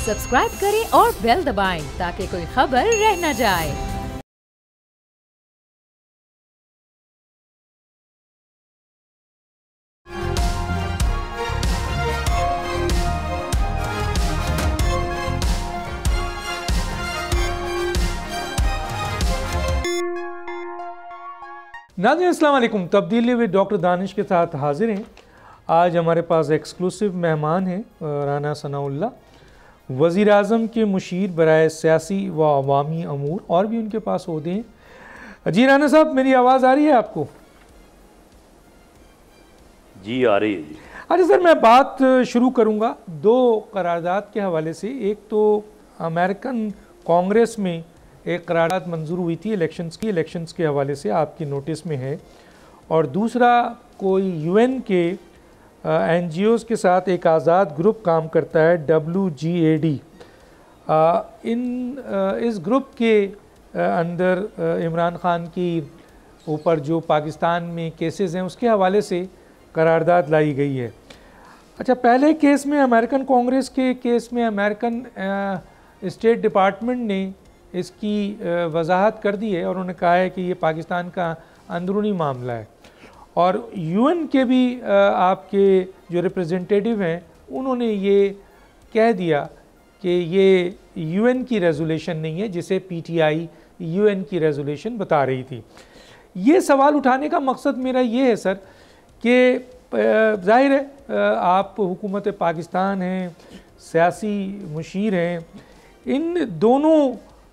Subscribe करें और bell दबाएं ताकि कोई खबर रह न जाए। नाज़रीन अस्सलाम वालेकुम। तब्दीली विद डॉक्टर दानिश के साथ हाजिर हैं। आज हमारे पास एक्सक्लूसिव मेहमान हैं राना सनाउल्लाह, वज़ीर आज़म के मुशीर बराए सियासी व अवामी अमूर, और भी उनके पास ओहदे हैं। जी राना साहब, मेरी आवाज़ आ रही है आपको? जी आ रही है जी। अच्छा सर, मैं बात शुरू करूँगा दो करारदाद के हवाले से। एक तो अमेरिकन कांग्रेस में एक करारदाद मंजूर हुई थी इलेक्शंस के हवाले से, आपकी नोटिस में है, और दूसरा कोई यूएन के एनजीओज़ के साथ एक आज़ाद ग्रुप काम करता है, WGAD। इस ग्रुप के अंदर इमरान ख़ान की ऊपर जो पाकिस्तान में केसेस हैं उसके हवाले से करारदाद लाई गई है। अच्छा, पहले केस में अमेरिकन कांग्रेस के केस में अमेरिकन स्टेट डिपार्टमेंट ने इसकी वजाहत कर दी है और उन्होंने कहा है कि ये पाकिस्तान का अंदरूनी मामला है। और यूएन के भी आपके जो रिप्रेजेंटेटिव हैं उन्होंने ये कह दिया कि ये यूएन की रेजोल्यूशन नहीं है, जिसे पीटीआई यूएन की रेजोल्यूशन बता रही थी। ये सवाल उठाने का मकसद मेरा ये है सर कि ज़ाहिर है आप हुकूमत पाकिस्तान हैं, सियासी मुशीर हैं, इन दोनों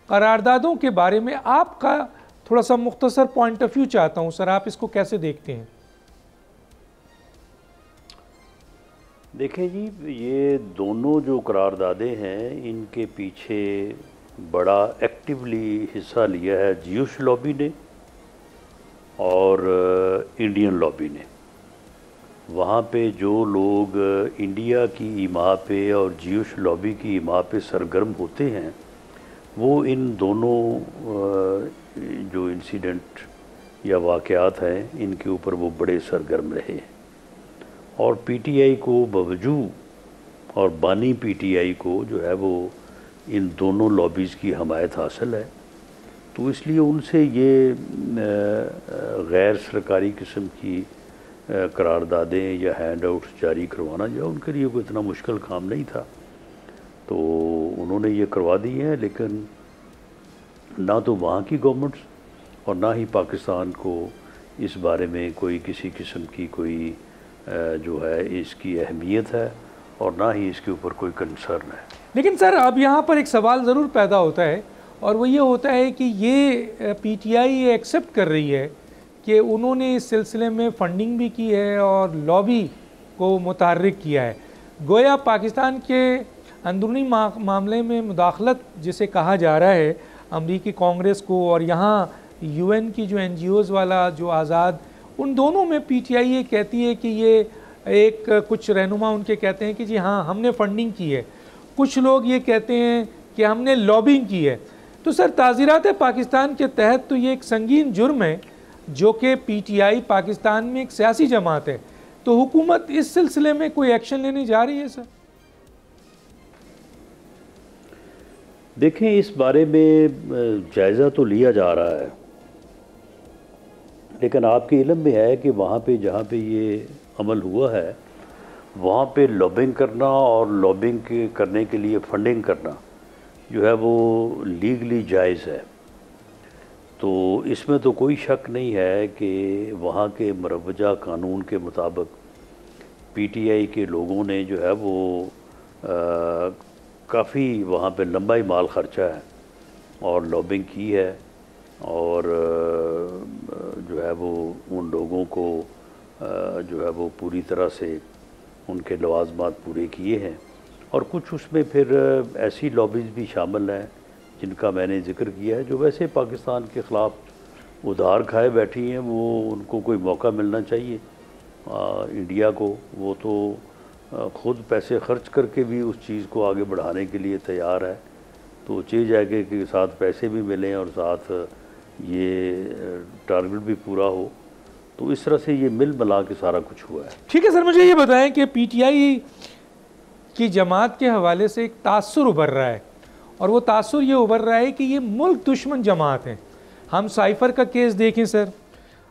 करारदादों के बारे में आपका थोड़ा सा मुख्तसर पॉइंट ऑफ व्यू चाहता हूं सर, आप इसको कैसे देखते हैं? देखें जी, ये दोनों जो करारदादे हैं इनके पीछे बड़ा एक्टिवली हिस्सा लिया है जियूश लॉबी ने और इंडियन लॉबी ने। वहाँ पे जो लोग इंडिया की ईमा पे और जियूश लॉबी की ईमा पे सरगर्म होते हैं वो इन दोनों जो इंसिडेंट या वाक़यात हैं इनके ऊपर वो बड़े सरगर्म रहे। और पीटीआई को बावजूद और बानी पीटीआई को जो है वो इन दोनों लॉबीज़ की हमायत हासिल है, तो इसलिए उनसे ये गैर सरकारी किस्म की करारदादें या हैंड आउट्स जारी करवाना जो उनके लिए कोई इतना मुश्किल काम नहीं था, तो उन्होंने ये करवा दी है। लेकिन ना तो वहाँ की गवर्नमेंट्स और ना ही पाकिस्तान को इस बारे में कोई किसी किस्म की कोई जो है इसकी अहमियत है और ना ही इसके ऊपर कोई कंसर्न है। लेकिन सर अब यहाँ पर एक सवाल ज़रूर पैदा होता है, और वो ये होता है कि ये पीटीआई ये एक्सेप्ट कर रही है कि उन्होंने इस सिलसिले में फ़ंडिंग भी की है और लॉबी को मुतहर्रिक किया है। गोया पाकिस्तान के अंदरूनी मामले में मुदाखलत जिसे कहा जा रहा है अमरीकी कांग्रेस को, और यहाँ यूएन की जो एनजीओज़ वाला जो आज़ाद, उन दोनों में पीटीआई ये कहती है कि ये एक कुछ रहनुमा उनके कहते हैं कि जी हाँ हमने फ़ंडिंग की है, कुछ लोग ये कहते हैं कि हमने लॉबिंग की है। तो सर ताज़ीरात पाकिस्तान के तहत तो ये एक संगीन जुर्म है जो कि पीटीआई पाकिस्तान में एक सियासी जमात है, तो हुकूमत इस सिलसिले में कोई एक्शन लेने जा रही है सर? देखें, इस बारे में जायज़ा तो लिया जा रहा है, लेकिन आपके इल्म में है कि वहाँ पे जहाँ पे ये अमल हुआ है वहाँ पे लॉबिंग करना और लॉबिंग के करने के लिए फ़ंडिंग करना जो है वो लीगली जायज़ है। तो इसमें तो कोई शक नहीं है कि वहाँ के मरवजा कानून के मुताबिक पीटीआई के लोगों ने जो है वो काफ़ी वहाँ पे लंबा ही माल खर्चा है और लॉबिंग की है, और जो है वो उन लोगों को जो है वो पूरी तरह से उनके लवाजमात पूरे किए हैं। और कुछ उसमें फिर ऐसी लॉबीज़ भी शामिल हैं जिनका मैंने ज़िक्र किया है, जो वैसे पाकिस्तान के ख़िलाफ़ उधार खाए बैठी हैं। वो उनको कोई मौका मिलना चाहिए इंडिया को, वो तो ख़ुद पैसे खर्च करके भी उस चीज़ को आगे बढ़ाने के लिए तैयार है, तो चीज़ है कि साथ पैसे भी मिलें और साथ ये टारगेट भी पूरा हो। तो इस तरह से ये मिल मिला के सारा कुछ हुआ है। ठीक है सर, मुझे ये बताएं कि पीटीआई की जमात के हवाले से एक तासुर उभर रहा है, और वो तासुर ये उभर रहा है कि ये मुल्क दुश्मन जमात हैं। हम साइफ़र का केस देखें सर,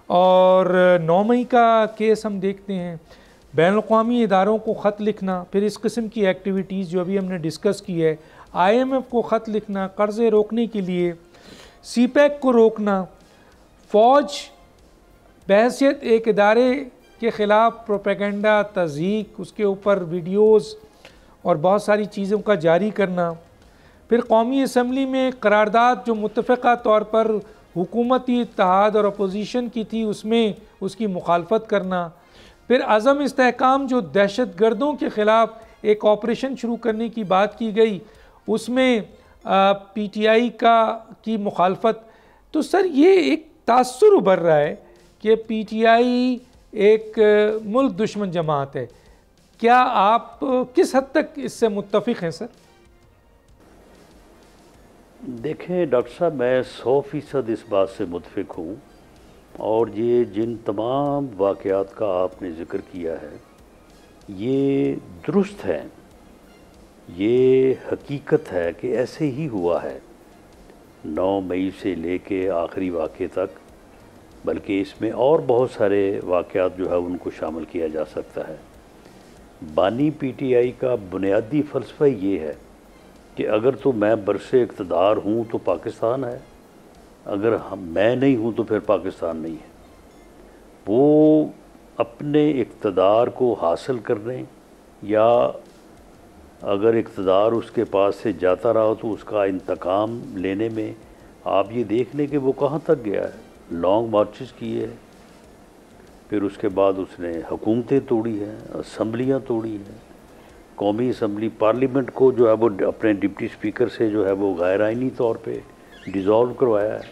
और 9 मई का केस हम देखते हैं, बैनुल-अक़वामी इदारों को ख़त लिखना, फिर इस किस्म की एक्टिविटीज़ जो अभी हमने डिस्कस की है, IMF को ख़त लिखना कर्ज़े रोकने के लिए, CPEC को रोकना, फ़ौज बहैसियत एक इदारे के ख़िलाफ़ प्रोपेगेंडा, तज़हीक, उसके ऊपर वीडियोज़ और बहुत सारी चीज़ों का जारी करना, फिर कौमी असम्बली में करारदाद जो मुत्तफ़क़ा तौर पर हुकूमती इत्तेहाद और अपोजिशन की थी उसमें उसकी मुखालफत करना, फिर अज़म इस्तेहकाम जो दहशत गर्दों के ख़िलाफ़ एक ऑपरेशन शुरू करने की बात की गई उसमें PTI की मुखालफत। तो सर ये एक तासुर उभर रहा है कि PTI एक मुल्क दुश्मन जमात है। क्या आप किस हद तक इससे मुत्तफ़िक़ हैं सर? देखें डॉक्टर साहब, मैं 100% इस बात से मुत्तफ़िक़ हूँ, और ये जिन तमाम वाक़यात का आपने ज़िक्र किया है ये दुरुस्त है, ये हकीकत है कि ऐसे ही हुआ है 9 मई से लेके आखिरी वाक़े तक, बल्कि इसमें और बहुत सारे वाक़यात जो है उनको शामिल किया जा सकता है। बानी PTI का बुनियादी फ़लसफ़ा ये है कि अगर तो मैं बरसे इक़्तिदार हूँ तो पाकिस्तान है, अगर मैं नहीं हूँ तो फिर पाकिस्तान नहीं है। वो अपने इक़्तिदार को हासिल करने, या अगर इक़्तिदार उसके पास से जाता रहा तो उसका इंतकाम लेने में, आप ये देख लें कि वो कहाँ तक गया है। लॉन्ग मार्चेस किए हैं, फिर उसके बाद उसने हुकूमतें तोड़ी हैं, असम्बलियाँ तोड़ी हैं, कौमी असम्बली पार्लियामेंट को जो है वो अपने डिप्टी स्पीकर से जो है वो गैर आइनी तौर पे डिज़ोल्व करवाया है।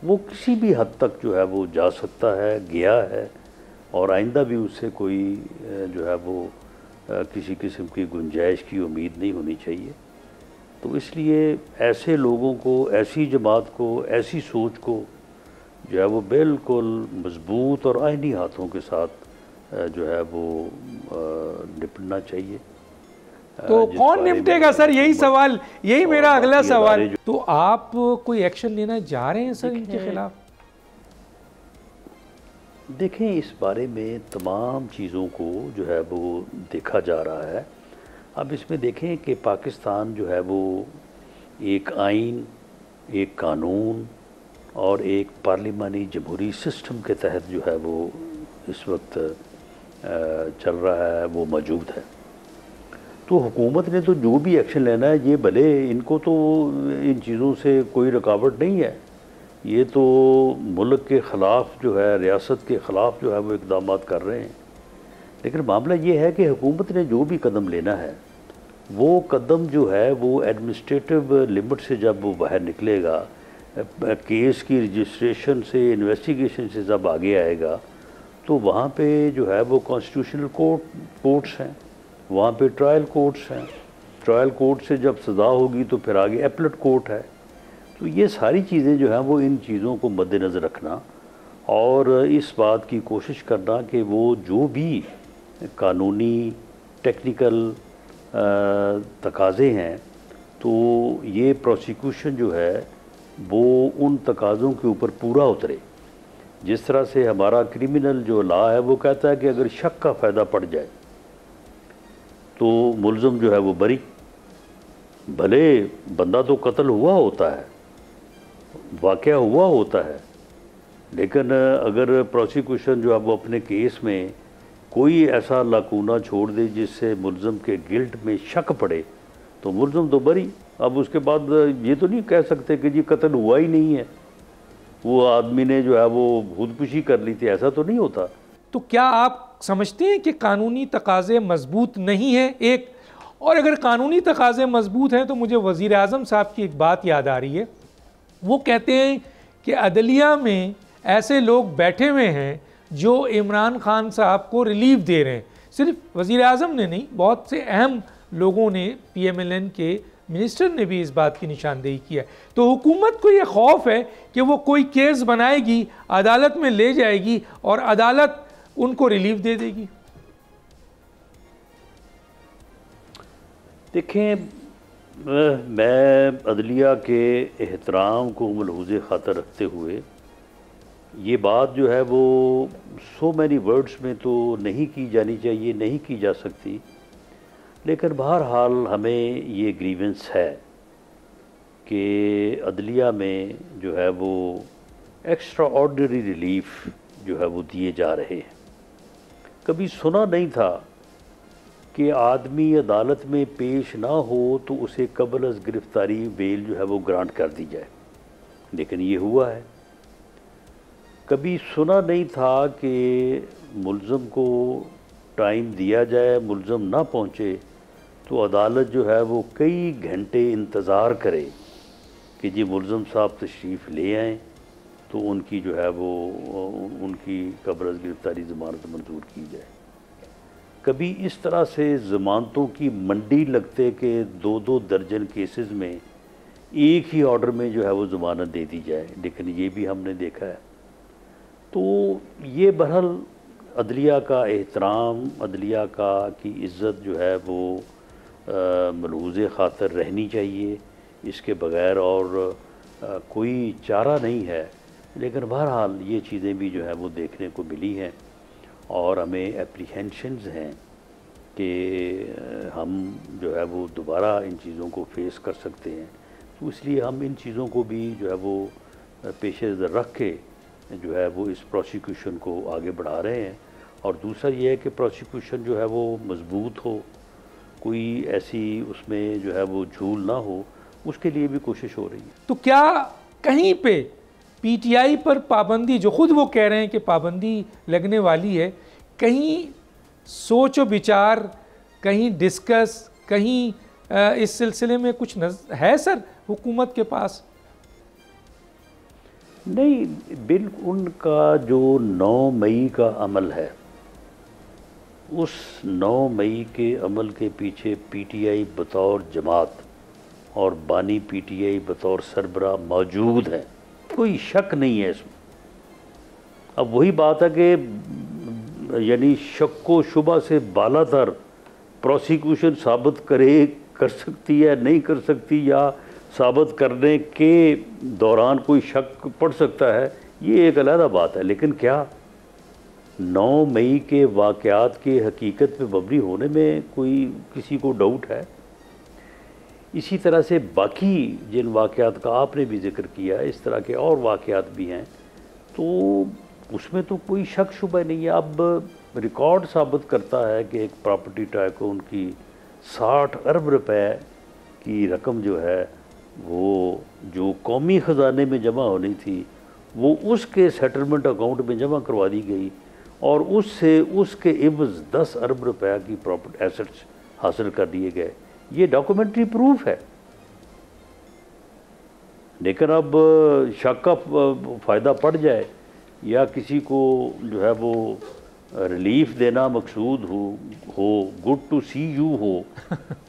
वो किसी भी हद तक जो है वो जा सकता है, गया है, और आइंदा भी उससे कोई जो है वो किसी किस्म की गुंजाइश की उम्मीद नहीं होनी चाहिए। तो इसलिए ऐसे लोगों को, ऐसी जमात को, ऐसी सोच को जो है वो बिल्कुल मजबूत और आइनी हाथों के साथ जो है वो निपटना चाहिए। तो कौन निपटेगा सर, यही सवाल, यही मेरा अगला सवाल। तो आप कोई एक्शन लेना जा रहे हैं सर इनके खिलाफ? देखें, इस बारे में तमाम चीज़ों को जो है वो देखा जा रहा है। अब इसमें देखें कि पाकिस्तान जो है वो एक आइन, एक कानून और एक पार्लिमानी जमहूरी सिस्टम के तहत जो है वो इस वक्त चल रहा है, वो मौजूद है। तो हुकूमत ने तो जो भी एक्शन लेना है, ये भले इनको तो इन चीज़ों से कोई रुकावट नहीं है, ये तो मुल्क के ख़िलाफ़ जो है, रियासत के ख़िलाफ़ जो है वो इक़दाम कर रहे हैं। लेकिन मामला ये है कि हुकूमत ने जो भी कदम लेना है, वो कदम जो है वो एडमिनिस्ट्रेटिव लिमिट से जब वो बाहर निकलेगा, केस की रजिस्ट्रेशन से, इन्वेस्टिगेशन से जब आगे आएगा, तो वहाँ पे जो है वो कॉन्स्टिट्यूशनल कोर्ट्स हैं, वहाँ पे ट्रायल कोर्ट्स हैं, ट्रायल कोर्ट से जब सज़ा होगी तो फिर आगे एपलेट कोर्ट है। तो ये सारी चीज़ें जो हैं वो इन चीज़ों को मद्देनज़र रखना और इस बात की कोशिश करना कि वो जो भी कानूनी टेक्निकल तकाज़े हैं, तो ये प्रोसिक्यूशन जो है वो उन तकाज़ों के ऊपर पूरा उतरे। जिस तरह से हमारा क्रिमिनल जो लॉ है वो कहता है कि अगर शक का फ़ायदा पड़ जाए तो मुल्ज़म जो है वो बरी, भले बंदा तो कत्ल हुआ होता है, वाक़या हुआ होता है, लेकिन अगर प्रोसिक्यूशन जो है वो अपने केस में कोई ऐसा लाकूना छोड़ दे जिससे मुल्ज़म के गिल्ट में शक पड़े तो मुल्ज़म तो बरी। अब उसके बाद ये तो नहीं कह सकते कि जी कत्ल हुआ ही नहीं है, वो आदमी ने जो है वो खुदकुशी कर ली थी, ऐसा तो नहीं होता। तो क्या आप समझते हैं कि कानूनी तकाज़े मजबूत नहीं हैं? एक और अगर कानूनी तकाज़े मजबूत हैं तो मुझे वज़ीर आज़म साहब की एक बात याद आ रही है। वो कहते हैं कि अदलिया में ऐसे लोग बैठे हुए हैं जो इमरान खान साहब को रिलीफ दे रहे हैं। सिर्फ वज़ीर आज़म ने नहीं, बहुत से अहम लोगों ने, PMLN के मिनिस्टर ने भी इस बात की निशानदेही किया है। तो हुकूमत को ये खौफ है कि वो कोई केस बनाएगी, अदालत में ले जाएगी और अदालत उनको रिलीफ दे देगी। देखें, मैं अदलिया के एहतराम को मलहूज़ ख़ातर रखते हुए ये बात जो है वो सो मैनी वर्ड्स में तो नहीं की जानी चाहिए, नहीं की जा सकती, लेकिन बहरहाल हमें ये ग्रीवेंस है कि अदलिया में जो है वो एक्स्ट्रा ऑर्डिनरी रिलीफ जो है वो दिए जा रहे हैं। कभी सुना नहीं था कि आदमी अदालत में पेश ना हो तो उसे कबल अज़ गिरफ्तारी बेल जो है वो ग्रांट कर दी जाए, लेकिन ये हुआ है। कभी सुना नहीं था कि मुल्ज़म को टाइम दिया जाए, मुल्ज़म ना पहुँचे तो अदालत जो है वो कई घंटे इंतज़ार करे कि जी मुल्ज़म साहब तशरीफ़ ले आएँ तो उनकी जो है वो उनकी कबल अज़ गिरफ्तारी ज़मानत मंजूर की जाए। कभी इस तरह से ज़मानतों की मंडी लगते कि 2-2 दर्जन केसेस में एक ही ऑर्डर में जो है वो ज़मानत दे दी जाए, लेकिन ये भी हमने देखा है। तो ये बहरहाल अदलिया का एहतराम, अदलिया का की इज़्ज़त जो है वो मलहूज़ ख़ातर रहनी चाहिए, इसके बग़ैर और कोई चारा नहीं है। लेकिन बहरहाल ये चीज़ें भी जो है वो देखने को मिली हैं और हमें एप्रीहेंशंस हैं कि हम जो है वो दोबारा इन चीज़ों को फेस कर सकते हैं। तो इसलिए हम इन चीज़ों को भी जो है वो पेश नज़र रख के जो है वो इस प्रोसिक्यूशन को आगे बढ़ा रहे हैं। और दूसरा ये है कि प्रोसिक्यूशन जो है वो मजबूत हो, कोई ऐसी उसमें जो है वो झूल ना हो, उसके लिए भी कोशिश हो रही है। तो क्या कहीं पे पीटीआई पर पाबंदी, जो खुद वो कह रहे हैं कि पाबंदी लगने वाली है, कहीं सोच और विचार, कहीं डिस्कस, कहीं इस सिलसिले में कुछ है सर हुकूमत के पास? नहीं, बिल उनका जो 9 मई का अमल है, उस 9 मई के अमल के पीछे पीटीआई बतौर जमात और बानी पीटीआई बतौर सरबरा मौजूद है, कोई शक नहीं है इसमें। अब वही बात है कि यानी शक व शुबा से बालातर प्रोसिक्यूशन साबित कर सकती है, नहीं कर सकती, या साबित करने के दौरान कोई शक पड़ सकता है, ये एक अलग बात है। लेकिन क्या 9 मई के वाक़यात के हकीकत पे मबनी होने में कोई किसी को डाउट है? इसी तरह से बाकी जिन वाक़यात का आपने भी जिक्र किया, इस तरह के और वाक़यात भी हैं, तो उसमें तो कोई शक शुबा नहीं है। अब रिकॉर्ड साबित करता है कि एक प्रॉपर्टी टाइकून की 60 अरब रुपए की रकम जो है वो जो कौमी ख़जाने में जमा होनी थी वो उसके सेटलमेंट अकाउंट में जमा करवा दी गई और उससे उसके इवज़ 10 अरब रुपए की प्रॉपर्टी एसेट्स हासिल कर दिए गए। ये डॉक्यूमेंट्री प्रूफ है। लेकिन अब शक का फ़ायदा पड़ जाए या किसी को जो है वो रिलीफ देना मकसूद हो गुड टू सी यू हो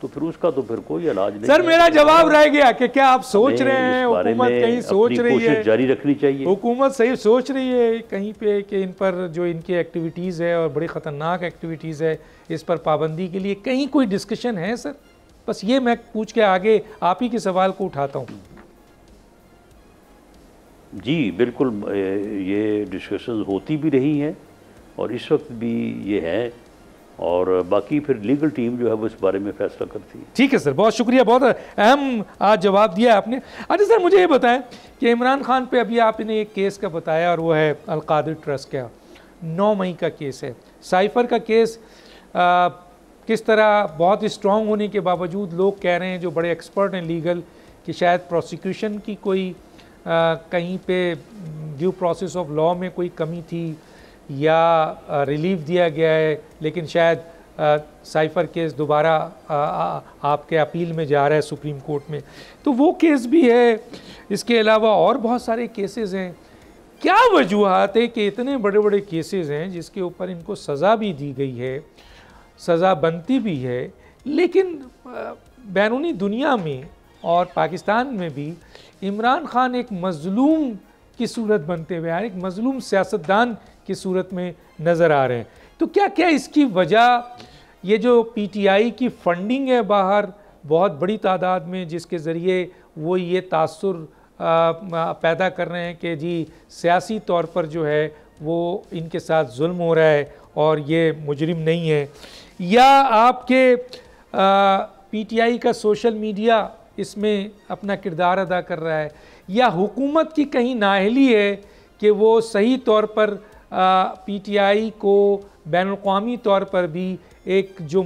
तो फिर उसका तो फिर कोई इलाज नहीं। सर मेरा जवाब रह गया कि क्या आप सोच रहे हैं हुकूमत कहीं सोच रही है, जारी रखनी चाहिए, हुकूमत सही सोच रही है कहीं पे कि इन पर जो इनकी एक्टिविटीज़ है और बड़ी ख़तरनाक एक्टिविटीज़ है इस पर पाबंदी के लिए कहीं कोई डिस्कशन है सर? बस ये मैं पूछ के आगे आप ही के सवाल को उठाता हूँ। जी बिल्कुल, ये डिस्कशन होती भी रही हैं और इस वक्त भी ये है और बाकी फिर लीगल टीम जो है वो इस बारे में फैसला करती है। ठीक है सर, बहुत शुक्रिया, बहुत अहम आज जवाब दिया आपने। अच्छा सर मुझे ये बताएं कि इमरान खान पे अभी आपने एक केस का बताया और वो है अलकादिर ट्रस्ट का 9 मई का केस है। साइफर का केस किस तरह बहुत स्ट्रॉन्ग होने के बावजूद लोग कह रहे हैं जो बड़े एक्सपर्ट हैं लीगल कि शायद प्रोसिक्यूशन की कोई कहीं पे ड्यू प्रोसेस ऑफ लॉ में कोई कमी थी या रिलीफ दिया गया है, लेकिन शायद साइफर केस दोबारा आपके अपील में जा रहा है सुप्रीम कोर्ट में, तो वो केस भी है। इसके अलावा और बहुत सारे केसेस हैं। क्या वजूहत है कि इतने बड़े बड़े केसेस हैं जिसके ऊपर इनको सज़ा भी दी गई है, सज़ा बनती भी है, लेकिन बैरूनी दुनिया में और पाकिस्तान में भी इमरान खान एक मज़लूम की सूरत बनते हुए एक मज़लूम सियासतदान की सूरत में नज़र आ रहे हैं। तो क्या क्या इसकी वजह ये जो पीटीआई की फंडिंग है बाहर बहुत बड़ी तादाद में, जिसके ज़रिए वो ये तासुर पैदा कर रहे हैं कि जी सियासी तौर पर जो है वो इनके साथ जुल्म हो रहा है और ये मुजरिम नहीं है, या आपके पीटीआई का सोशल मीडिया इसमें अपना किरदार अदा कर रहा है, या हुकूमत की कहीं नाअहली है कि वो सही तौर पर पीटीआई को बैनुल-अक़वामी तौर पर भी एक जो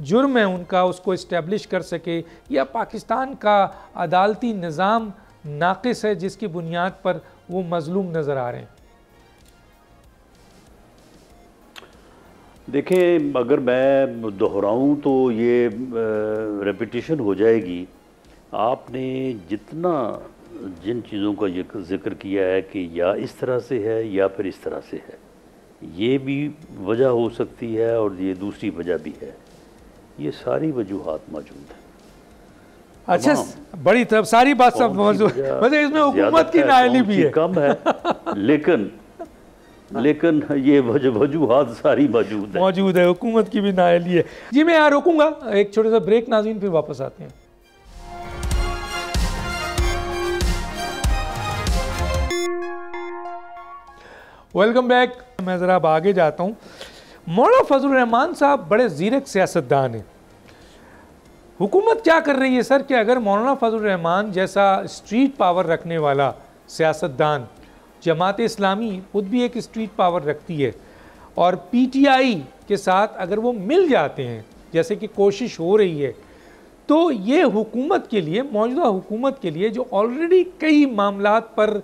जुर्म है उनका उसको इस्टेब्लिश कर सके, या पाकिस्तान का अदालती निज़ाम नाक़िस है जिसकी बुनियाद पर वो मज़लूम नज़र आ रहे हैं। देखें, अगर मैं दोहराऊं तो ये रेपिटेशन हो जाएगी। आपने जितना जिन चीज़ों का जिक्र किया है कि या इस तरह से है या फिर इस तरह से है, ये भी वजह हो सकती है और ये दूसरी वजह भी है, ये सारी वजूहात मौजूद है। अच्छा, बड़ी तरफ सारी बात सब मौजूद, मतलब इसमें हुकूमत की नाअहली भी है, कम है लेकिन ये वजूहात सारी मौजूद है, हुकूमत की भी नाअहली है। जी मैं यहाँ रोकूंगा, एक छोटा सा ब्रेक नाज़रीन, फिर वापस आते हैं। Welcome back. मैं ज़रा अब आगे जाता हूँ। मौलाना फजलुर रहमान साहब बड़े ज़ीरक सियासतदान हैं। हुकूमत क्या कर रही है सर कि अगर मौलाना फजलुर रहमान जैसा स्ट्रीट पावर रखने वाला सियासतदान, जमात इस्लामी खुद भी एक स्ट्रीट पावर रखती है, और पीटीआई के साथ अगर वो मिल जाते हैं जैसे कि कोशिश हो रही है, तो ये हुकूमत के लिए, मौजूदा हुकूमत के लिए जो ऑलरेडी कई मामलात पर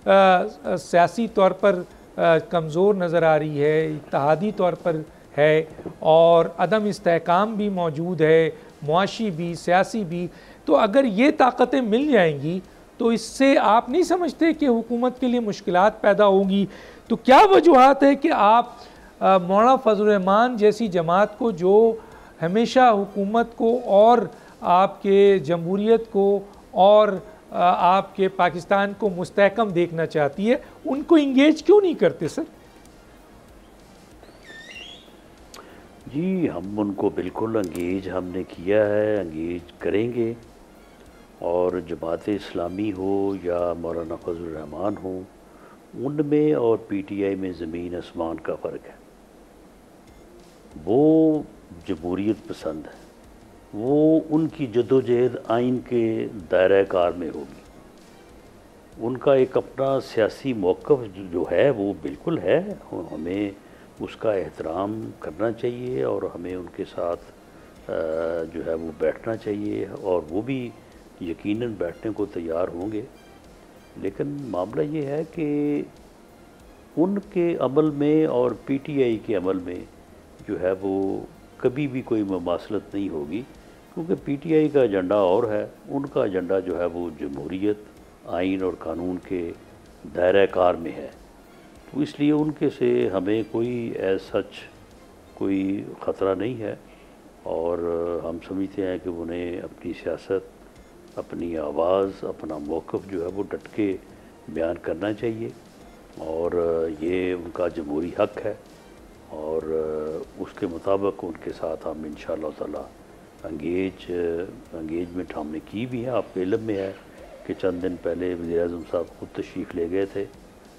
सियासी तौर पर कमज़ोर नज़र आ रही है, इत्तेहादी तौर पर है, और अदम इस्तेहकाम भी मौजूद है, मुआशी भी, सियासी भी, तो अगर ये ताकतें मिल जाएंगी तो इससे आप नहीं समझते कि हुकूमत के लिए मुश्किलात पैदा होंगी? तो क्या वजूहात है कि आप मौलाना फजलुर रहमान जैसी जमात को, जो हमेशा हुकूमत को और आपके जमहूरियत को और आपके पाकिस्तान को मुस्तहकम देखना चाहती है, उनको इंगेज क्यों नहीं करते सर? जी, हम उनको बिल्कुल इंगेज हमने किया है, इंगेज करेंगे, और जमात इस्लामी हो या मौलाना फजलुर रहमान हो, उनमें और पीटीआई में ज़मीन आसमान का फ़र्क है। वो जमहूरियत पसंद है, वो उनकी जदोजहद आइन के दायरा कार में होगी। उनका एक अपना सियासी मौक़िफ़ जो है वो बिल्कुल है, हमें उसका एहतराम करना चाहिए और हमें उनके साथ जो है वो बैठना चाहिए, और वो भी यकीनन बैठने को तैयार होंगे। लेकिन मामला ये है कि उनके अमल में और पीटीआई के अमल में जो है वो कभी भी कोई मुमासलत नहीं होगी, क्योंकि पीटीआई का एजेंडा और है, उनका एजेंडा जो है वो जमहूरियत, आइन और कानून के दायरा कार में है। तो इसलिए उनके से हमें कोई एज सच कोई ख़तरा नहीं है, और हम समझते हैं कि उन्हें अपनी सियासत, अपनी आवाज़, अपना मौक़िफ़ जो है वो डट के बयान करना चाहिए, और ये उनका जमहूरी हक़ है, और उसके मुताबिक उनके साथ हम इंशाअल्लाह ताला एंगेजमेंट हमने की भी है। आपके इल्म में है कि चंद दिन पहले वज़ीर-ए-आज़म साहब खुद तशरीफ़ ले गए थे,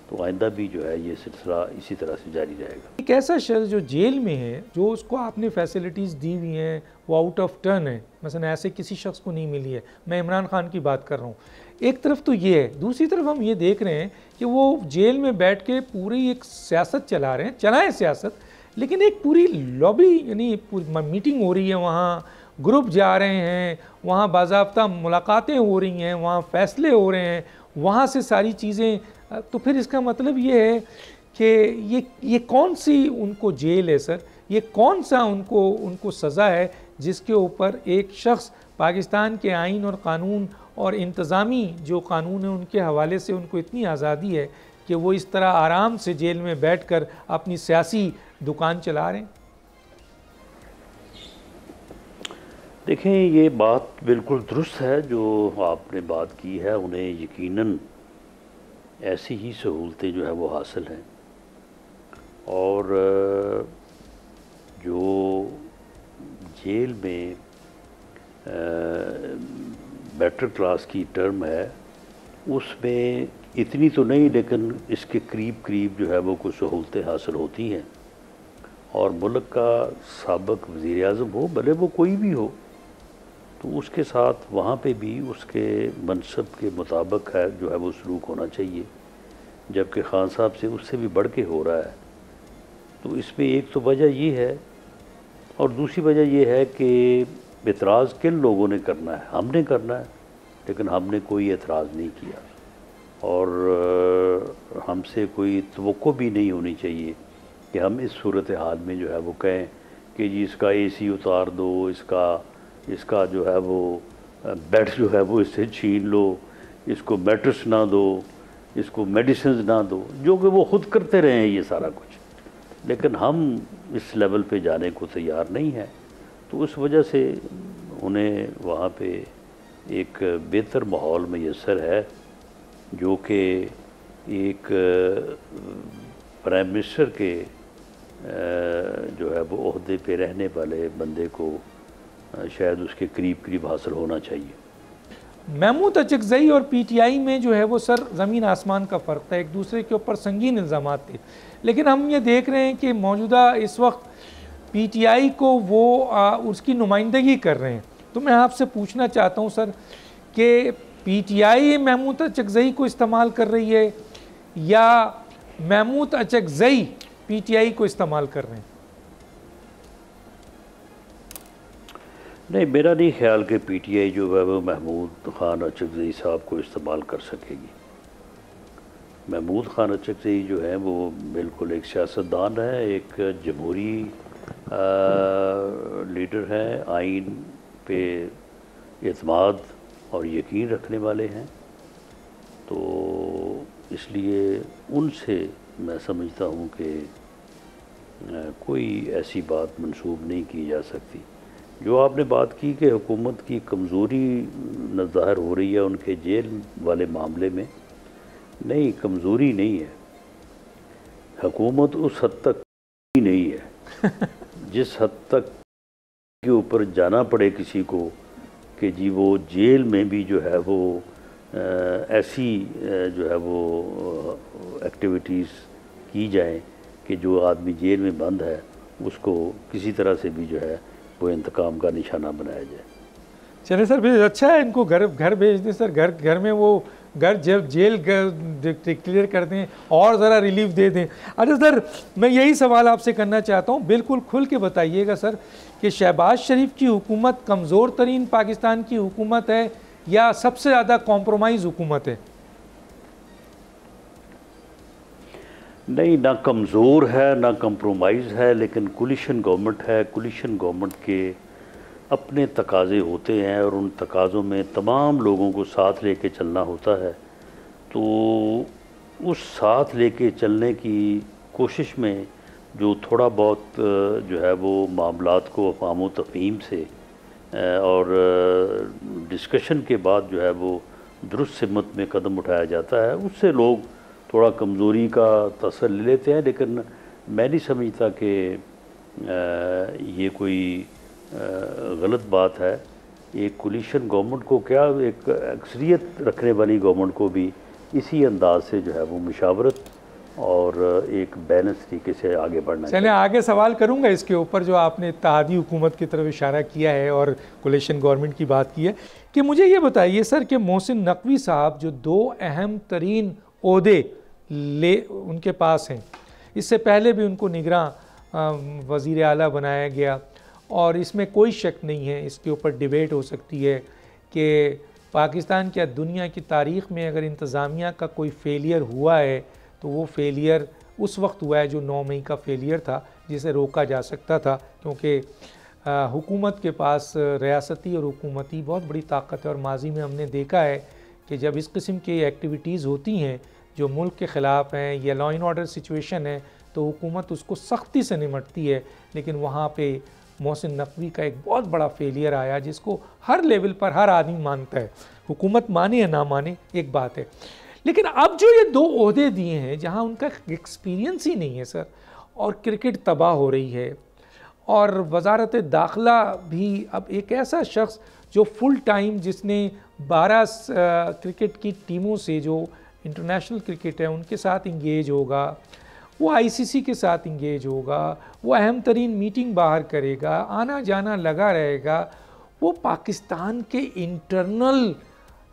तो आइंदा भी जो है ये सिलसिला इसी तरह से जारी रहेगा। एक ऐसा शख्स जो जेल में है, जो उसको आपने फैसिलिटीज़ दी हुई हैं, वो आउट ऑफ टर्न है, मसलन ऐसे किसी शख्स को नहीं मिली है, मैं इमरान खान की बात कर रहा हूँ। एक तरफ तो ये है, दूसरी तरफ हम ये देख रहे हैं कि वो जेल में बैठ के पूरी एक सियासत चला रहे हैं, चलाएँ सियासत, लेकिन एक पूरी लॉबी यानी मीटिंग हो रही है, वहाँ ग्रुप जा रहे हैं, वहाँ बाज़ाब्ता मुलाकातें हो रही हैं, वहाँ फ़ैसले हो रहे हैं, वहाँ से सारी चीज़ें। तो फिर इसका मतलब ये है कि ये कौन सी उनको जेल है सर, ये कौन सा उनको सज़ा है जिसके ऊपर एक शख्स पाकिस्तान के आइन और कानून और इंतज़ामी जो कानून है उनके हवाले से उनको इतनी आज़ादी है कि वो इस तरह आराम से जेल में बैठकर अपनी सियासी दुकान चला रहे हैं? देखें, ये बात बिल्कुल दुरुस्त है जो आपने बात की है, उन्हें यकीनन ऐसी ही सहूलतें जो है वो हासिल हैं, और जो जेल में बेटर क्लास की टर्म है, उसमें इतनी तो नहीं लेकिन इसके करीब करीब जो है वो कुछ सहूलतें हासिल होती हैं। और मुल्क का साबिक़ वज़ीर आज़म हो, भले वो कोई भी हो, तो उसके साथ वहाँ पे भी उसके मनसब के मुताबिक है जो है वो सलूक होना चाहिए, जबकि ख़ान साहब से उससे भी बढ़ के हो रहा है। तो इसमें एक तो वजह ये है, और दूसरी वजह ये है कि एतराज़ किन लोगों ने करना है, हमने करना है, लेकिन हमने कोई एतराज़ नहीं किया, और हमसे कोई तवक्को भी नहीं होनी चाहिए कि हम इस सूरत हाल में जो है वो कहें कि जी इसका AC उतार दो, इसका जो है वो बेड जो है वो इससे छीन लो, इसको मैट्रेस ना दो, इसको मेडिसिन ना दो, जो कि वो ख़ुद करते रहे हैं ये सारा कुछ, लेकिन हम इस लेवल पे जाने को तैयार नहीं हैं। तो उस वजह से उन्हें वहाँ पे एक बेहतर माहौल मैसर है, जो कि एक प्राइम मिनिस्टर के जो है वो ओहदे पे रहने वाले बंदे को शायद उसके करीब करीब हासिल होना चाहिए। महमूद अचकज़ई और PTI में जो है वो सर ज़मीन आसमान का फ़र्क था, एक दूसरे के ऊपर संगीन इल्ज़ामात थे, लेकिन हम ये देख रहे हैं कि मौजूदा इस वक्त PTI को वो उसकी नुमाइंदगी कर रहे हैं। तो मैं आपसे पूछना चाहता हूँ सर कि PTI महमूद अचकज़ई को इस्तेमाल कर रही है या महमूद अचकज़ई PTI को इस्तेमाल कर रहे हैं? नहीं, मेरा नहीं ख्याल कि PTI जो है वो महमूद ख़ान अचकज़ई साहब को इस्तेमाल कर सकेगी। महमूद ख़ान अचकज़ई जो है वो बिल्कुल एक सियासतदान है, एक जमहूरी लीडर है, आइन पे एतमाद और यकीन रखने वाले हैं। तो इसलिए उनसे मैं समझता हूँ कि कोई ऐसी बात मंसूब नहीं की जा सकती। जो आपने बात की कि हुकूमत की कमज़ोरी ज़ाहिर हो रही है उनके जेल वाले मामले में, नहीं, कमज़ोरी नहीं है, हुकूमत उस हद तक नहीं है जिस हद तक के ऊपर जाना पड़े किसी को कि जी वो जेल में भी जो है वो ऐसी जो है वो एक्टिविटीज़ की जाएं कि जो आदमी जेल में बंद है उसको किसी तरह से भी जो है वो इंतकाम का निशाना बनाया जाए। चले सर, फिर अच्छा है, इनको घर भेज दें सर, घर में वो घर जब जेल डिक्लेयर कर दें और ज़रा रिलीफ दे दें। अच्छा सर, मैं यही सवाल आपसे करना चाहता हूँ, बिल्कुल खुल के बताइएगा सर कि शहबाज शरीफ की हुकूमत कमज़ोर तरीन पाकिस्तान की हुकूमत है या सबसे ज़्यादा कॉम्प्रोमाइज़ हुकूमत है? नहीं, ना कमज़ोर है ना कंप्रोमाइज़ है, लेकिन कोलिशन गवर्नमेंट है। कोलिशन गवर्नमेंट के अपने तकाज़े होते हैं और उन तकाज़ों में तमाम लोगों को साथ लेके चलना होता है। तो उस साथ लेके चलने की कोशिश में जो थोड़ा बहुत जो है वो मामलात को अफ़हाम व तफ़हीम से और डिस्कशन के बाद जो है वो दुरुस्त सिमत में कदम उठाया जाता है, उससे लोग थोड़ा कमज़ोरी का तसर ले लेते हैं। लेकिन मैं नहीं समझता कि ये कोई गलत बात है। एक कोलिशन गवर्नमेंट को क्या, एक अक्सरियत रखने वाली गवर्नमेंट को भी इसी अंदाज से जो है वो मुशावरत और एक बैलेंस तरीके से आगे बढ़ना चाहिए। चलिए आगे सवाल करूंगा इसके ऊपर जो आपने इत्तेहादी हुकूमत की तरफ इशारा किया है और कोलिशन गवर्नमेंट की बात की है, कि मुझे ये बताइए सर कि मोहसिन नकवी साहब जो दो अहम तरीन ओहदे उनके पास हैं, इससे पहले भी उनको निगरान वज़ीर आला बनाया गया और इसमें कोई शक नहीं है, इसके ऊपर डिबेट हो सकती है कि पाकिस्तान क्या दुनिया की तारीख़ में अगर इंतज़ामिया का कोई फेलियर हुआ है तो वो फेलियर उस वक्त हुआ है जो 9 मई का फेलियर था, जिसे रोका जा सकता था, क्योंकि हुकूमत के पास रियासती और हुकूमती बहुत बड़ी ताकत है। और माजी में हमने देखा है कि जब इस किस्म की एक्टिविटीज़ होती हैं जो मुल्क के ख़िलाफ़ हैं या लॉ एंड ऑर्डर सिचुएशन है तो हुकूमत उसको सख्ती से निमटती है। लेकिन वहाँ पे मोहसिन नकवी का एक बहुत बड़ा फेलियर आया जिसको हर लेवल पर हर आदमी मानता है, हुकूमत माने या ना माने एक बात है। लेकिन अब जो ये दो ओहदे दिए हैं जहाँ उनका एक्सपीरियंस ही नहीं है सर, और क्रिकेट तबाह हो रही है, और वजारत दाखिला भी अब एक ऐसा शख्स जो फुल टाइम, जिसने 12 क्रिकेट की टीमों से जो इंटरनेशनल क्रिकेट है उनके साथ इंगेज होगा, वो आईसीसी के साथ इंगेज होगा, वो अहम तरीन मीटिंग बाहर करेगा, आना जाना लगा रहेगा, वो पाकिस्तान के इंटरनल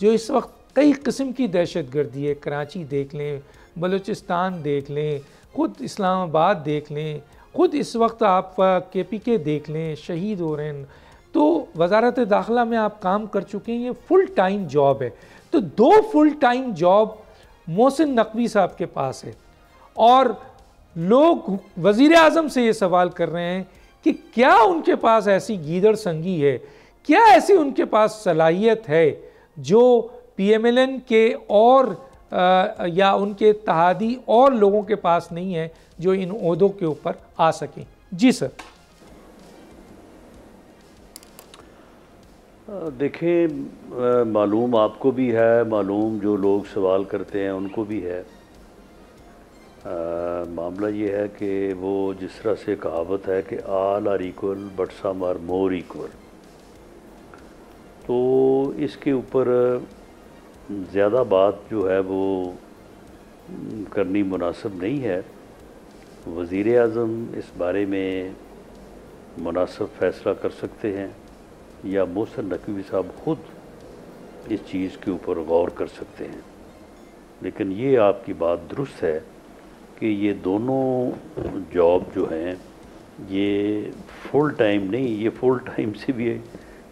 जो इस वक्त कई किस्म की दहशत गर्दी है, कराची देख लें, बलूचिस्तान देख लें, ख़ुद इस्लामाबाद देख लें, ख़ुद इस वक्त आप KPK देख लें, शहीद हो रहे हैं, तो वजारत दाखिला में आप काम कर चुके हैं, ये फुल टाइम जॉब है। तो 2 full time job Mohsin Naqvi साहब के पास है, और लोग वज़ीर आज़म से ये सवाल कर रहे हैं कि क्या उनके पास ऐसी गीदड़ संगी है, क्या ऐसी उनके पास सलाहियत है जो PMLN के और या उनके इत्तेहादी और लोगों के पास नहीं है जो इन ओहदों के ऊपर आ सकें। जी सर। देखिए, मालूम आपको भी है, मालूम जो लोग सवाल करते हैं उनको भी है। मामला ये है कि वो जिस तरह से कहावत है कि all are equal but some are more equal, तो इसके ऊपर ज़्यादा बात जो है वो करनी मुनासिब नहीं है। वज़ीर आज़म इस बारे में मुनासिब फ़ैसला कर सकते हैं या मोहसिन नकवी साहब ख़ुद इस चीज़ के ऊपर गौर कर सकते हैं। लेकिन ये आपकी बात दुरुस्त है कि ये दोनों जॉब जो हैं ये फुल टाइम नहीं, ये फुल टाइम से भी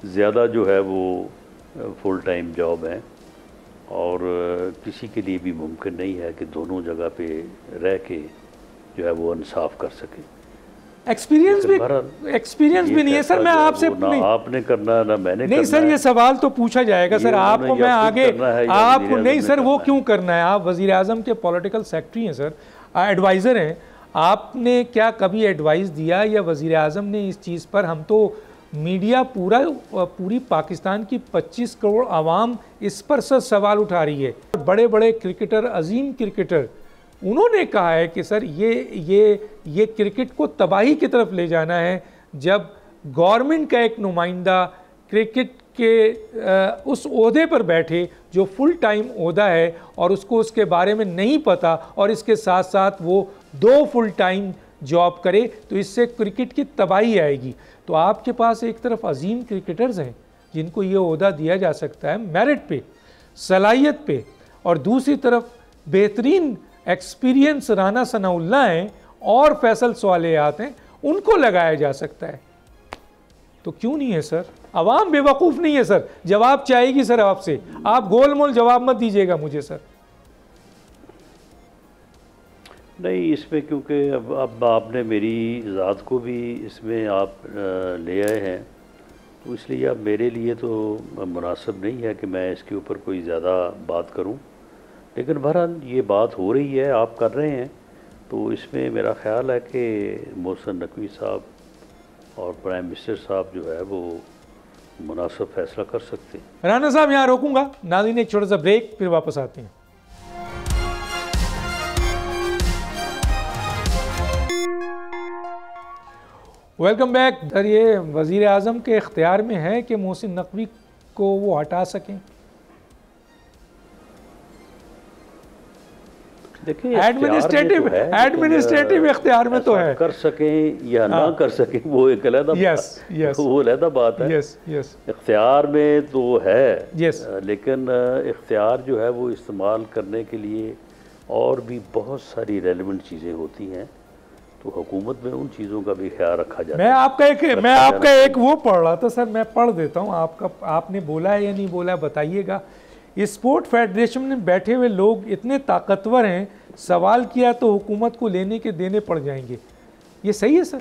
ज़्यादा जो है वो फुल टाइम जॉब है, और किसी के लिए भी मुमकिन नहीं है कि दोनों जगह पे रह के जो है वो इंसाफ कर सके। एक्सपीरियंस भी नहीं है सर। मैं आपसे ना आपने करना ना मैंने नहीं करना सर, ये सवाल तो पूछा जाएगा सर आपको, मैं आगे आपको नहीं सर, वो क्यों करना है? आप वज़ीर आज़म के पॉलिटिकल सेक्रेटरी हैं सर, एडवाइज़र हैं, आपने क्या कभी एडवाइस दिया या वज़ीर आज़म ने इस चीज़ पर? हम तो मीडिया पूरी पाकिस्तान की 25 करोड़ आवाम इस पर सर सवाल उठा रही है। बड़े बड़े क्रिकेटर, अजीम क्रिकेटर, उन्होंने कहा है कि सर ये क्रिकेट को तबाही की तरफ ले जाना है जब गवर्नमेंट का एक नुमाइंदा क्रिकेट के उस ओहदे पर बैठे जो फुल टाइम ओहदा है और उसको उसके बारे में नहीं पता, और इसके साथ साथ वो 2 फुल टाइम जॉब करे, तो इससे क्रिकेट की तबाही आएगी। तो आपके पास एक तरफ अजीम क्रिकेटर्स हैं जिनको ये ओहदा दिया जा सकता है मेरिट पे, सलाहियत पे, और दूसरी तरफ बेहतरीन एक्सपीरियंस राना सनाउल्लाह हैं और फैसल सवालियात हैं, उनको लगाया जा सकता है। तो क्यों नहीं है सर? अवाम बेवकूफ़ नहीं है सर, जवाब चाहेगी सर आपसे, आप गोल मोल जवाब मत दीजिएगा मुझे सर। नहीं, इसमें क्योंकि अब आपने मेरी ज़ात को भी इसमें आप ले आए हैं, तो इसलिए अब मेरे लिए तो मुनासिब नहीं है कि मैं इसके ऊपर कोई ज़्यादा बात करूं। लेकिन बहरहाल ये बात हो रही है, आप कर रहे हैं, तो इसमें मेरा ख़्याल है कि मोहसिन नकवी साहब और प्राइम मिनिस्टर साहब जो है वो मुनासिब फ़ैसला कर सकते हैं। राना साहब यहाँ रोकूंगा, नाज़रीन एक छोटा सा ब्रेक, फिर वापस आते हैं। Welcome back sir. ये वज़ीर आज़म के इख्तियार में है कि मोहसिन नकवी को वो हटा सकें? देखिए, एडमिनिस्ट्रेटिव इख्तियार में तो है, कर सकें या ना कर सकें वो एक अलग वो अलग बात है। इख्तियार में तो है, लेकिन इख्तियार जो है वो इस्तेमाल करने के लिए और भी बहुत सारी रेलेवेंट चीज़ें होती हैं, तो हुकूमत में उन चीज़ों का भी ख्याल रखा जाता है। मैं आपका एक वो पढ़ रहा था सर, मैं पढ़ देता हूँ, आपने बोला है या नहीं बोला बताइएगा। स्पोर्ट फेडरेशन में बैठे हुए लोग इतने ताकतवर हैं, सवाल किया तो हुकूमत को लेने के देने पड़ जाएंगे। ये सही है सर?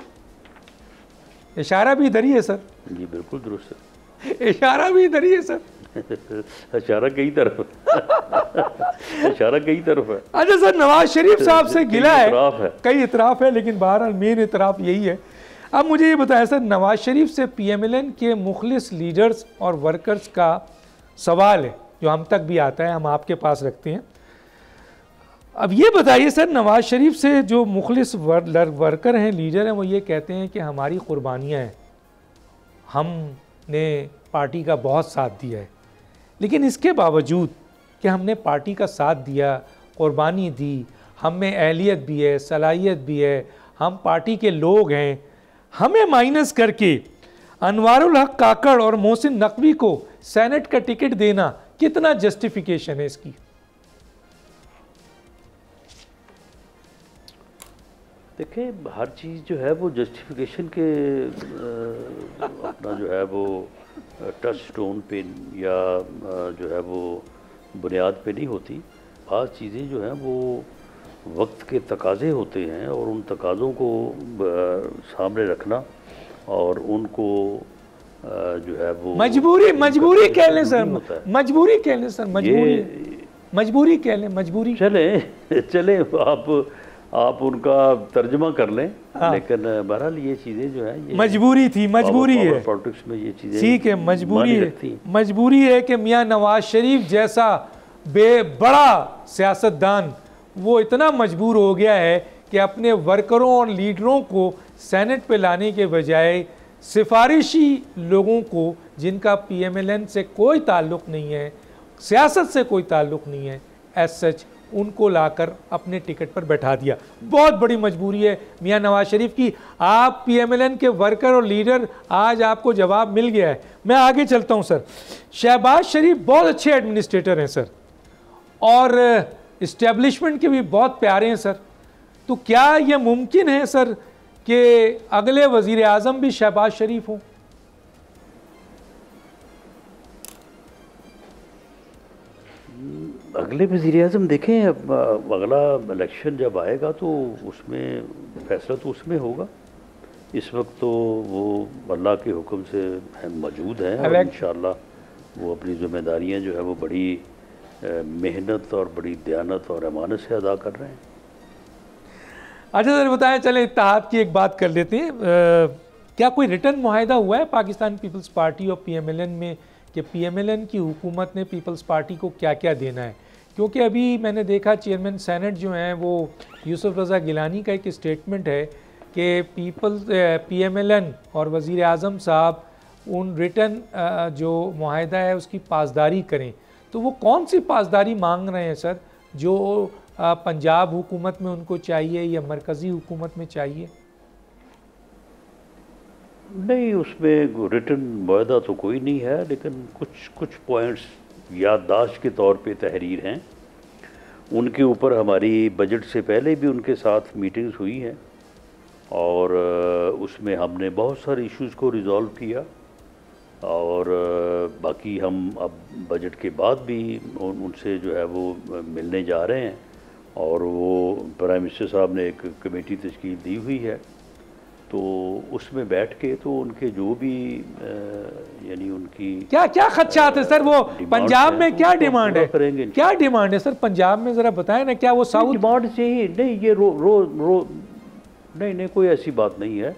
इशारा भी इधर ही है सर? जी बिल्कुल दुरुस्त है, इशारा भी इधर ही है सर। इशारा कई तरफ इशारा कई तरफ है। अच्छा सर, नवाज शरीफ साहब से गिला है, कई इतराफ़ है, लेकिन बहरहाल मेन इतराफ़ यही है। अब मुझे ये बताया सर, नवाज शरीफ से PMLN के मुखलिस लीडर्स और वर्कर्स का सवाल है जो हम तक भी आता है, हम आपके पास रखते हैं। अब ये बताइए सर, नवाज शरीफ से जो मुखलिस वर्कर हैं, लीडर हैं, वो ये कहते हैं कि हमारी कुर्बानियाँ हैं, हमने पार्टी का बहुत साथ दिया है, लेकिन इसके बावजूद कि हमने पार्टी का साथ दिया, कुर्बानी दी, हम में अहलियत भी है, सलाहियत भी है, हम पार्टी के लोग हैं, हमें माइनस करके अनवारुल हक काकड़ और मोहसिन नकवी को सेनेट का टिकट देना कितना जस्टिफिकेशन है इसकी? देखिए, हर चीज़ जो है वो जस्टिफिकेशन के अपना जो है वो टच स्टोन पे या जो है वो बुनियाद पे नहीं होती। आज चीज़ें जो हैं वो वक्त के तकाज़े होते हैं और उन तकाज़ों को सामने रखना और उनको जो है वो मजबूरी कह लें सर, मजबूरी कह लें सर, मजबूरी कह लें, मजबूरी चले आप उनका तर्जुमा कर लें। हाँ। लेकिन बहरहाल ये चीज़ें जो है ये मजबूरी थी, मजबूरी है, पॉलिटिक्स में ये चीज़ें ठीक है, मजबूरी है कि मियाँ नवाज शरीफ जैसा बड़ा सियासतदान वो इतना मजबूर हो गया है कि अपने वर्करों और लीडरों को सेनेट पे लाने के बजाय सिफारिशी लोगों को जिनका PMLN से कोई ताल्लुक़ नहीं है, सियासत से कोई ताल्लुक़ नहीं है, एज सच उनको लाकर अपने टिकट पर बैठा दिया। बहुत बड़ी मजबूरी है मियां नवाज शरीफ की। आप PMLN के वर्कर और लीडर, आज आपको जवाब मिल गया है। मैं आगे चलता हूं सर। शहबाज शरीफ बहुत अच्छे एडमिनिस्ट्रेटर हैं सर, और इस्टेब्लिशमेंट के भी बहुत प्यारे हैं सर। तो क्या यह मुमकिन है सर कि अगले वज़ीर आज़म भी शहबाज शरीफ हों? अगले वज़ीर आज़म देखें, अब अगला इलेक्शन जब आएगा तो उसमें फैसला तो उसमें होगा। इस वक्त तो वो अल्लाह के हुक्म से मौजूद हैं और इंशाअल्लाह वो अपनी ज़िम्मेदारियां जो है वो बड़ी मेहनत और बड़ी दयानत और अमानत से अदा कर रहे हैं। अच्छा सर बताएं, चलें इत्तेहाद की एक बात कर लेते हैं। क्या कोई रिटर्न मुआहिदा हुआ है पाकिस्तान पीपल्स पार्टी और PMLN में कि PMLN की हुकूमत ने पीपल्स पार्टी को क्या क्या देना है? क्योंकि अभी मैंने देखा चेयरमैन सेनेट जो हैं वो यूसुफ रज़ा गिलानी का एक स्टेटमेंट है कि PMLN और वज़ीर आज़म साहब उन रिटर्न जो मुआहिदा है उसकी पासदारी करें। तो वो कौन सी पासदारी मांग रहे हैं सर, जो पंजाब हुकूमत में उनको चाहिए या मरकज़ी हुकूमत में चाहिए? नहीं, उसमें रिटर्न मुआहदा तो कोई नहीं है, लेकिन कुछ पॉइंट्स याददाश्त के तौर पे तहरीर हैं। उनके ऊपर हमारी बजट से पहले भी उनके साथ मीटिंग्स हुई हैं और उसमें हमने बहुत सारे इश्यूज़ को रिज़ॉल्व किया और बाकी हम अब बजट के बाद भी उनसे जो है वो मिलने जा रहे हैं और वो प्राइम मिनिस्टर साहब ने एक कमेटी तश्कील दी हुई है, तो उसमें बैठ के तो उनके जो भी यानी उनकी क्या खदशात है सर, वो पंजाब में क्या डिमांड है, करेंगे क्या डिमांड है सर पंजाब में, ज़रा बताएं ना। क्या वो साउथ डिमांड से ही नहीं, ये नहीं कोई ऐसी बात नहीं है।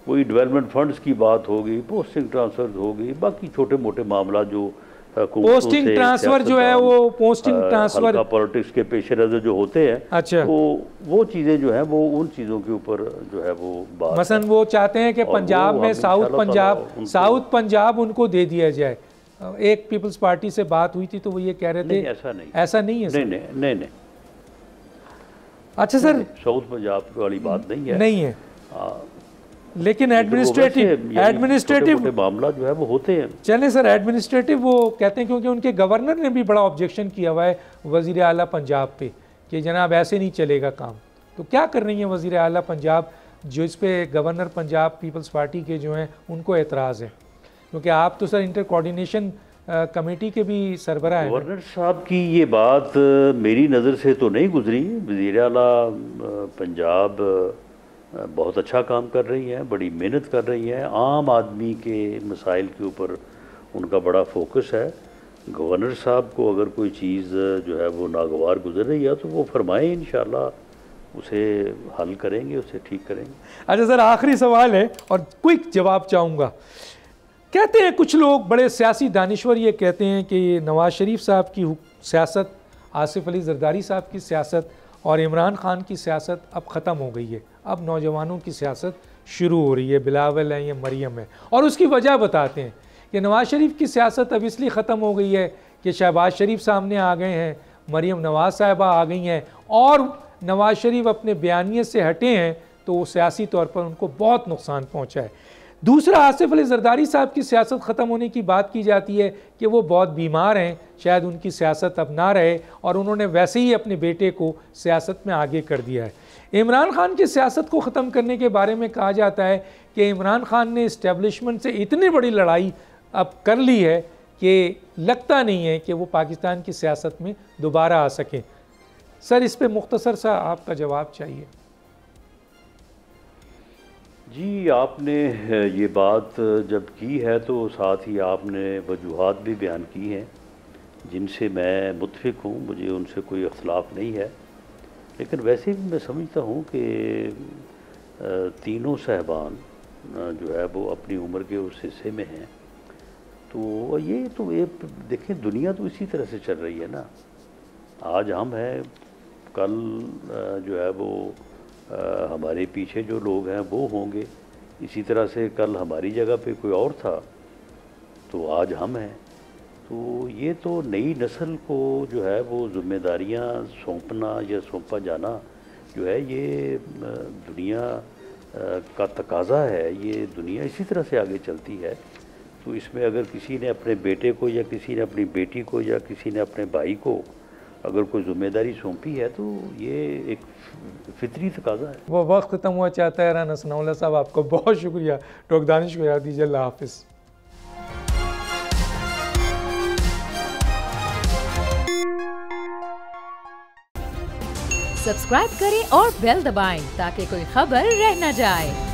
कोई डेवलपमेंट फंड्स की बात होगी, पोस्टिंग ट्रांसफ़र होगी, बाकी छोटे मोटे मामला जो पोस्टिंग ट्रांसफर जो है वो पोस्टिंग ट्रांसफर पॉलिटिक्स के पेश नज़र जो होते हैं, अच्छा, वो चीज़ें जो हैं वो उन चीज़ों के ऊपर जो है वो बात, मसलन वो चाहते हैं कि पंजाब में साउथ पंजाब उनको दे दिया जाए। एक पीपल्स पार्टी से बात हुई थी तो वो ये कह रहे थे ऐसा नहीं है। नहीं। अच्छा सर, साउथ पंजाब वाली बात नहीं है। लेकिन एडमिनिस्ट्रेटिव मामला जो है वो होते हैं। चलें सर, एडमिनिस्ट्रेटिव वो कहते हैं क्योंकि उनके गवर्नर ने भी बड़ा ऑब्जेक्शन किया हुआ है वज़ीर आला पंजाब पे कि जनाब ऐसे नहीं चलेगा काम। तो क्या कर रही है वज़ीर आला पंजाब, जो इस पे गवर्नर पंजाब पीपल्स पार्टी के जो हैं उनको एतराज़ है? क्योंकि आप तो सर इंटर कोऑर्डिनेशन कमेटी के भी सरबराह हैं। गवर्नर साहब की ये बात मेरी नज़र से तो नहीं गुजरी। वज़ीर आला पंजाब बहुत अच्छा काम कर रही है, बड़ी मेहनत कर रही है, आम आदमी के मसाइल के ऊपर उनका बड़ा फोकस है। गवर्नर साहब को अगर कोई चीज़ जो है वो नागवार गुजर रही है तो वो फरमाएं, इंशाल्लाह उसे हल करेंगे, उसे ठीक करेंगे। अच्छा सर, आखिरी सवाल है और क्विक जवाब चाहूँगा। कहते हैं कुछ लोग बड़े सियासी दानिश्वर ये कहते हैं कि नवाज़ शरीफ साहब की सियासत, आसिफ अली जरदारी साहब की सियासत और इमरान खान की सियासत अब ख़त्म हो गई है, अब नौजवानों की सियासत शुरू हो रही है, बिलावल है या मरियम है। और उसकी वजह बताते हैं कि नवाज शरीफ की सियासत अब इसलिए ख़त्म हो गई है कि शहबाज शरीफ सामने आ गए हैं, मरीम नवाज साहिबा आ गई हैं और नवाज शरीफ अपने बयानियत से हटे हैं, तो वो सियासी तौर पर उनको बहुत नुकसान पहुँचा है। दूसरा, आसिफ अली जरदारी साहब की सियासत ख़त्म होने की बात की जाती है कि वो बहुत बीमार हैं, शायद उनकी सियासत अब ना रहे, और उन्होंने वैसे ही अपने बेटे को सियासत में आगे कर दिया है। इमरान खान की सियासत को ख़त्म करने के बारे में कहा जाता है कि इमरान खान ने इस्टेब्लिशमेंट से इतनी बड़ी लड़ाई अब कर ली है कि लगता नहीं है कि वो पाकिस्तान की सियासत में दोबारा आ सकें। सर, इस पे मुख्तसर सा आपका जवाब चाहिए। जी, आपने ये बात जब की है तो साथ ही आपने वजूहात भी बयान की हैं जिनसे मैं मुत्फिक हूँ, मुझे उनसे कोई अख्तलाफ नहीं है। लेकिन वैसे भी मैं समझता हूँ कि तीनों साहबान जो है वो अपनी उम्र के उस हिस्से में हैं, तो ये देखें, दुनिया तो इसी तरह से चल रही है ना। आज हम हैं, कल जो है वो हमारे पीछे जो लोग हैं वो होंगे, इसी तरह से कल हमारी जगह पे कोई और था तो आज हम हैं। तो ये तो नई नस्ल को जो है वो ज़िम्मेदारियाँ सौंपना या सौंपा जाना जो है, ये दुनिया का तकाज़ा है, ये दुनिया इसी तरह से आगे चलती है। तो इसमें अगर किसी ने अपने बेटे को या किसी ने अपनी बेटी को या किसी ने अपने भाई को अगर कोई जिम्मेदारी सौंपी है तो ये एक फितरी तकाजा है। वो वक्त ख़त्म हुआ चाहता है। राना सनाउल्लाह साहब, आपको बहुत शुक्रिया। डॉक्टर दानिश को याद दीजिए। अल्लाह हाफिज़। सब्सक्राइब करें और बेल दबाएं ताकि कोई खबर रह न जाए।